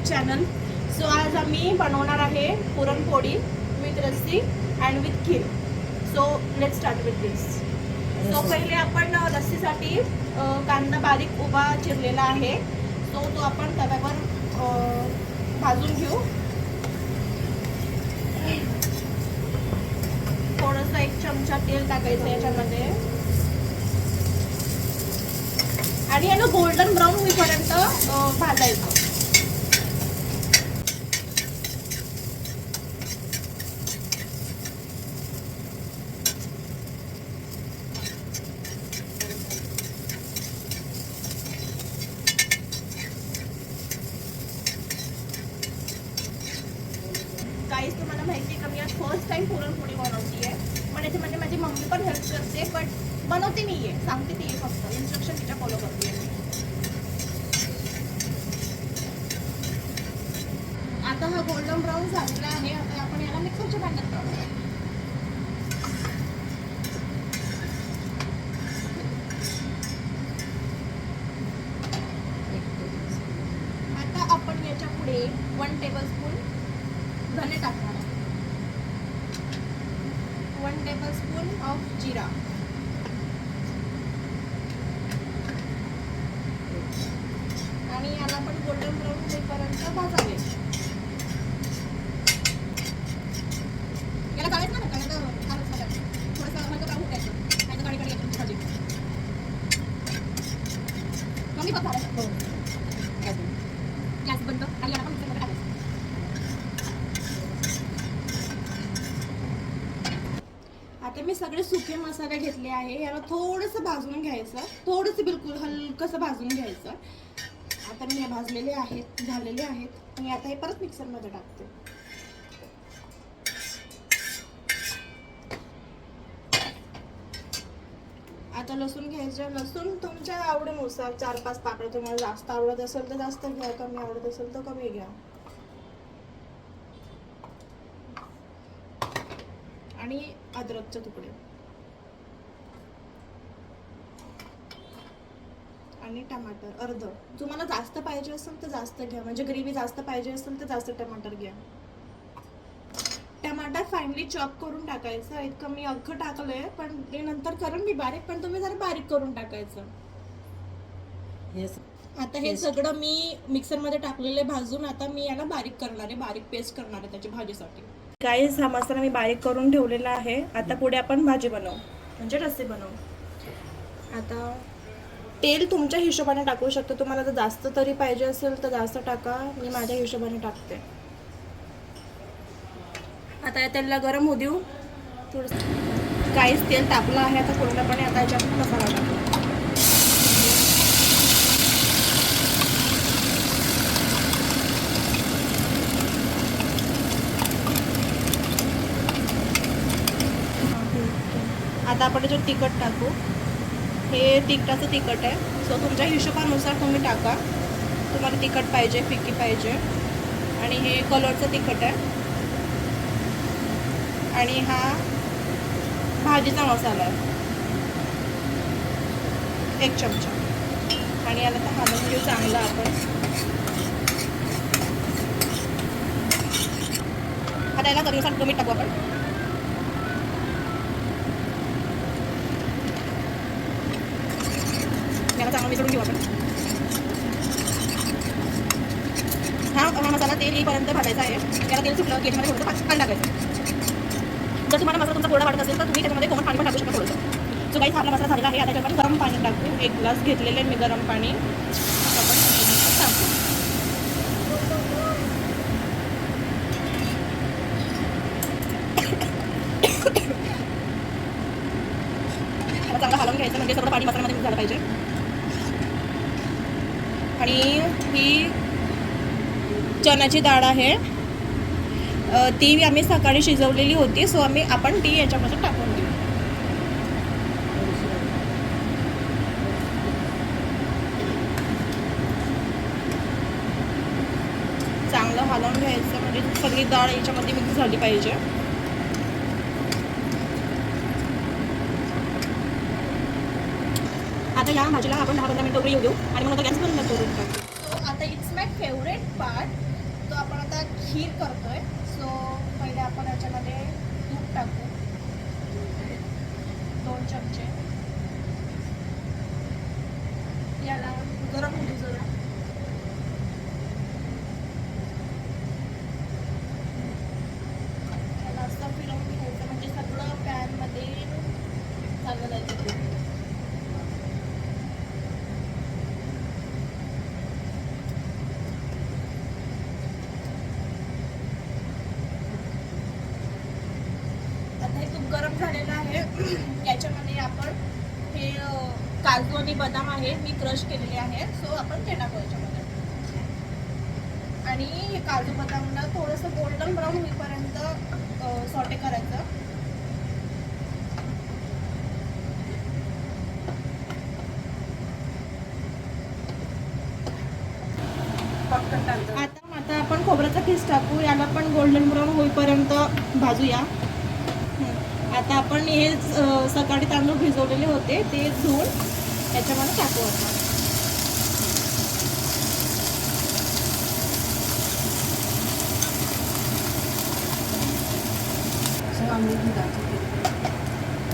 Channel. So आज आम्ही बनवणार आहे पुरणपोळी विथ रस्सी and with kheer. So let start with this. So पहिले आपण रस्सीसाठी कांदा बारीक उभा चिरलेला आहे. सो तो आपण तव्यावर भाजून घेऊ. थोडंसं 1 चमचा तेल टाकायचं याच्यामध्ये आणि याला गोल्डन ब्राऊन होईपर्यंत भाजायचं. काहीच तुम्हाला माहिती आहे का, मी आज फर्स्ट टाइम पुरणपोळी बनवते आहे. पण याच्यामध्ये माझी मम्मी पण हेल्प करते, बट बनवते नाही आहे, सांगते ती आहे, फक्त इन्स्ट्रक्शन तिच्या फॉलो करते. आता हा गोल्डन ब्राऊन झालेला आहे. आता आपण याला मिक्सरच्या भांड्यात टाकूया. आता आपण याच्या पुढे 1 टेबलस्पून धने टाकणार. 1 टेबलस्पून ऑफ जिरा. आणि याला आपण गोल्डन ब्राऊन होईपर्यंत भाजावे. याला काढायचं ना, थोडंसं हलकं ब्राऊन करायचं, नाही तर काळी काळी याची भाजी. कमी फक्त घालायचं. गॅस बंद आणि याला पण मिक्सरमध्ये टाकायचं. आता मी सगळे सुके मसाले घेतले आहे. याला थोडंसं भाजून घ्यायचं, थोडंसं बिलकुल हलकंसं भाजून घ्यायचं. आता मी हे भाजलेले आहेत, झालेले आहेत. आणि आता हे परत मिक्सरमध्ये टाकते. आता लसूण घ्यायचं. लसूण तुमच्या आवडीनुसार 4-5 पाकळ्या. तुम्हाला जास्त आवडत असेल तर जास्त घ्या, कमी आवडत असेल तर कमी घ्या. आणि अद्रकचे तुकडे आणि टमाटर अर्ध. तुम्हाला जास्त पाहिजे असेल तर जास्त घ्या, म्हणजे ग्रेव्ही जास्त पाहिजे असेल तर जास्त टमाटर घ्या. टमाटर फाईनली चॉप करून टाकायचं. इतकं मी अख्खं टाकलंय, पण ते नंतर करून मी बारीक, पण तुम्ही जरा बारीक करून टाकायचं. आता हे सगळं मी मिक्सरमध्ये टाकलेले भाजून आता मी याला बारीक करणार आहे, बारीक पेस्ट करणार आहे त्याची भाजीसाठी. गाईस, हा मसाला मी बारीक करून ठेवलेला आहे. आता पुढे आपण भाजी बनवू, म्हणजे रस्सी बनवू. आता तेल तुमच्या हिशोबाने टाकू शकतो. तुम्हाला जर जास्त तरी पाहिजे असेल तर जास्त टाका. मी माझ्या हिशोबाने टाकते. आता या तेलला गरम होऊ देऊ. थोडंसं काहीच तेल तापलं आहे आता पूर्णपणे. आता याच्यात मसाला टाकू. आता आपण याच्यात तिखट टाकू. हे तिखटाचं तिखट आहे. सो तुमच्या हिशोबानुसार तुम्ही टाका. तुम्हाला तिखट पाहिजे, फिक्की पाहिजे. आणि हे कलरचं तिखट आहे. आणि हा भाजीचा मसाला आहे, 1 चमचा. आणि याला तर हलवून घेऊ चांगला आपण. आता याला कधीसाठी मीठ टाकू आपण. याला चांगलं मिसळून घेऊ आपण. हा मसाला तेल येईपर्यंत भाजायचा आहे. याला तेल सुटलं की याच्यामध्ये थोडंसं पाणी टाकायचं. जर तुम्हाला मसाला तुमचा कोरडा वाटत असेल तर तुम्ही त्याच्यामध्ये कोमट पाणी पण टाकू शकता थोडंसं. जो काही आपला मसाला झालेला आहे, आता त्याच्यात आपण गरम पाणी टाकू. 1 ग्लास घेतलेले मी गरम पाणी. आपण टाकू. आता चांगलं हलवून घ्यायचं, म्हणजे सगळं पाणी मसाल्यामध्ये मिक्स झालं पाहिजे. आणि ही चण्याची डाळ आहे, ती आम्ही सकाळी शिजवलेली होती. सो आपण ती याच्यामध्ये टाकून देऊ. चांगलं हलवून घ्यायचं, म्हणजे सगळी डाळ याच्यामध्ये मिक्स झाली पाहिजे. आता या भाजीला आपण 10-15 मिनिटं उकळी येऊ देऊ आणि मग आता गॅस बंद करून टाकू. सो आता इट्स माय फेवरेट पार्ट. तो आपण आता खीर करतोय. सो पहिले आपण याच्यामध्ये तूप टाकू 2 चमचे. याला गरम होऊ दे जरा. याला असं फिरवून घ्यायचं म्हणजे सगळं पॅनमध्ये चाललं जायचं. आता हे तूप गरम झालेलं आहे. याच्यामध्ये आपण हे काजू आणि बदाम आहे मी क्रश केलेले आहे. सो आपण ते टाकू याच्यामध्ये. आणि हे काजू बदामला थोडंसं गोल्डन ब्राऊन होईपर्यंत सॉटे करायचं. आता आपण खोबऱ्याचा खीस टाकू. याला पण गोल्डन ब्राऊन होईपर्यंत भाजूया. आता आपण हे सकाळी तांदूळ भिजवलेले होते ते धुवून याच्यामध्ये टाकू.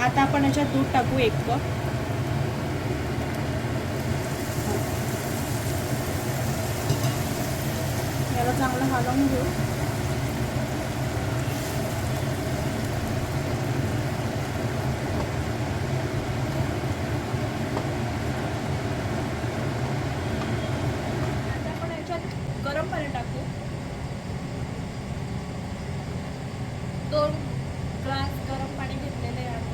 आता आपण याच्यात दूध टाकू 1 कप. याला चांगलं हलवून घेऊ. आता आपण याच्यात गरम पाणी टाकू. 2 ग्लास गरम पाणी घेतलेले आहे.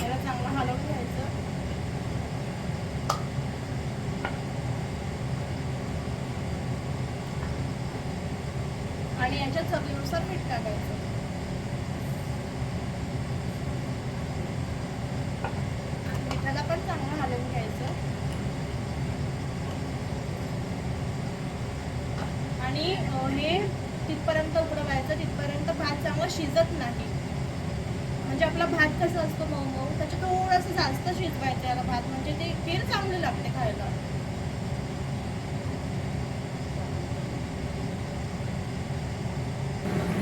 याला चांगलं हलवून घ्यायचं. आणि याच्यात चवीनुसार मीठ टाकायचं. मिठाला पण चांगलं हलवून घ्यायचं. आणि हे तिथपर्यंत उकडवायचं तिथपर्यंत भात चांगला शिजत नाही. म्हणजे आपला भात कसं असतो मऊ मऊ त्याच्यात थोडंसं जास्त शिजवायचं याला भात म्हणजे ते खीर चांगली लागते खायला.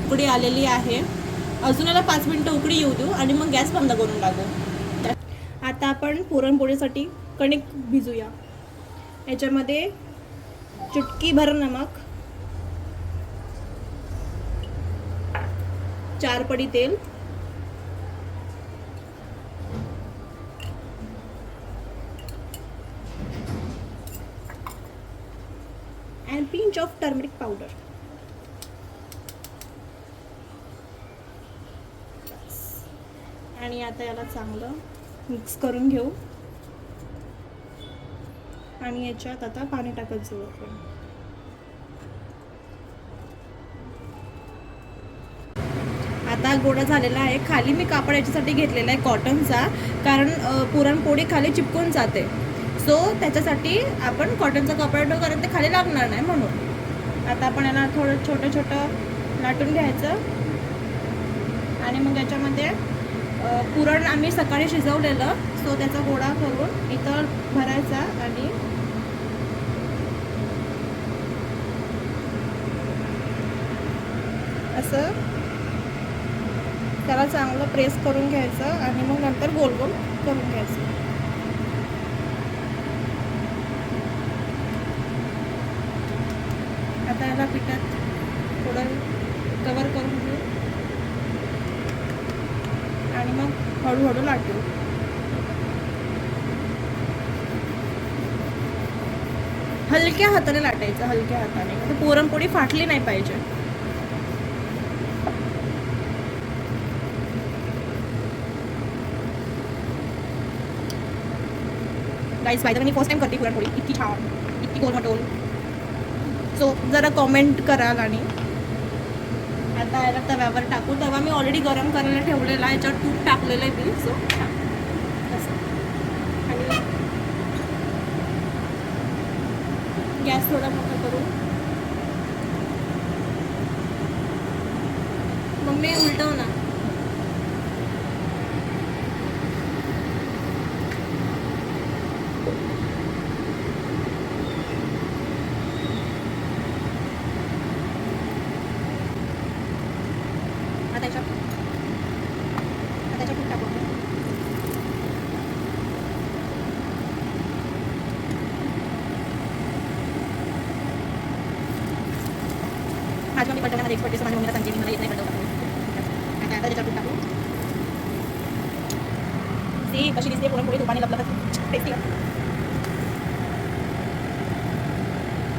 उकडी आलेली आहे. अजून याला 5 मिनिटं उकडी येऊ देऊ आणि मग गॅस बंद करून टाकू. आता आपण पुरणपोळीसाठी कणिक भिजूया. याच्यामध्ये चुटकी भर नमक, 4 पडी तेल, and pinch of turmeric powder. आणि आता याला चांगलं मिक्स करून घेऊ. आणि याच्यात आता पाणी टाकत जाऊ आपण. आता गोळा झालेला आहे. खाली मी कापड याच्यासाठी घेतलेला आहे कॉटनचा, कारण पुरणपोळी खाली चिपकून जाते. सो त्याच्यासाठी आपण कॉटनचा कापड ठेवू कारण ते खाली लागणार नाही म्हणून. आता आपण याला थोडं छोटं छोटं लाटून घ्यायचं. आणि मग याच्यामध्ये पुरण आम्ही सकाळी शिजवलेलं सो त्याचा गोळा करून इथं भरायचा आणि असं त्याला चांगलं प्रेस करून घ्यायचं आणि मग नंतर गोल गोल करून घ्यायचं. आता याला पिठात थोडं कवर करून घेऊ आणि मग हळूहळू लाटू. हलक्या हाताने लाटायचं, हलक्या हाताने. पुरणपोळी फाटली नाही पाहिजे. Guys by the way me first time करते पुरणपोळी. इतकी छान, इतकी गोल मटोल. सो जरा कमेंट कराल. आणि आता याला तव्यावर टाकू. तवा मी ऑलरेडी गरम करायला ठेवलेला आहे. याच्यावर तूप टाकलेलं आहे मी. सो आणि गॅस थोडा मोठा करू. मग मी उलटव ना. माझी मम्मी बनवण्यामध्ये एक्सपर्ट आहे, माझ्या मम्मीला सांगते मी मला येत नाही बनवता. आता त्याच्यात टाकू. ती कशी दिसते पुरणपोळी तुपाने लपलपत टेस्टी.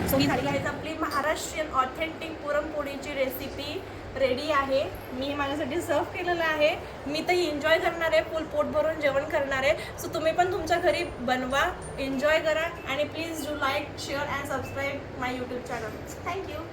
सो ही झालेली आहे आपली महाराष्ट्रीयन ऑथेंटिक पुरणपोळीची रेसिपी रेडी आहे. मी माझ्यासाठी सर्व केलेलं आहे. मी तर एन्जॉय करणार आहे, फुल पोट भरून जेवण करणार आहे. सो तुम्ही पण तुमच्या घरी बनवा, एन्जॉय करा आणि please do like, share and subscribe my YouTube channel. Thank you.